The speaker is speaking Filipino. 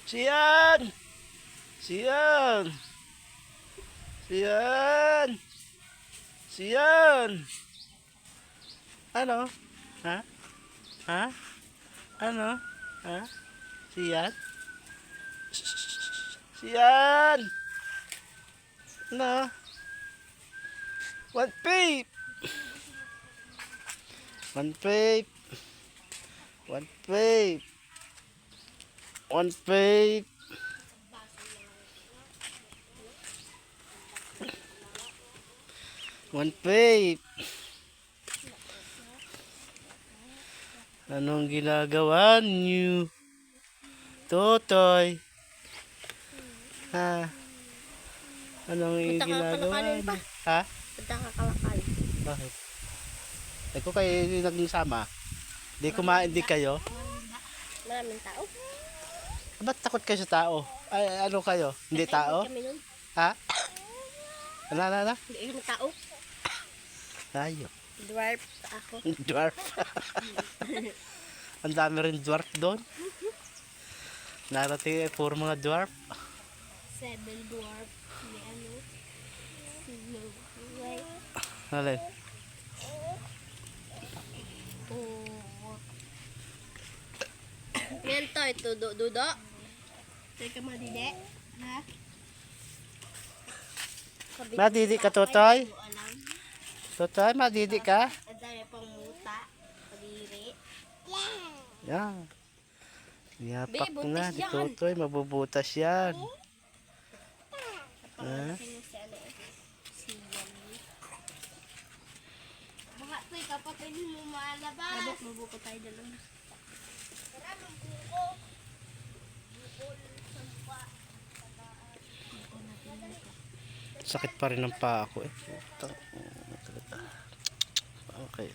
Siyan! Siyan! Siyan! Siyan! Ano? Ha? Ha? Ano? Ha? Siyan? Siyan! Ano? One peep! One peep! One peep! One peep! One peep! Anong ginagawa niyo? Totoy? Ha? Anong Punta ka ginagawa kalakalan pa. niyo? Ha? Punta ka kalakal. Bakit? Ay ko kayo naging sama. Di kumain di kayo. Maraming tao. Ba't takot kayo sa tao? Ay, ano kayo? Hindi tao? Kami nun. Ha? Ano? Hindi kami tao. Tayo. Dwarf ako. Dwarf. Ang dami rin dwarf doon. Narating puro mga dwarf. 7 dwarf. May ano. Alin? Yan to, ito, dudo. Teka madide. Ha? Madidi ka, Totoy? Totoy, madidi ka? Ang dami pang muta. Kadiri. Yan. Yapak Be, na buntis ni yan. Totoy, mabubutas yan. Ha? Baka ito'y kapatid mo malabas. Mabuko tayo dalawa. Sakit pa rin ang paa ko eh. Okay.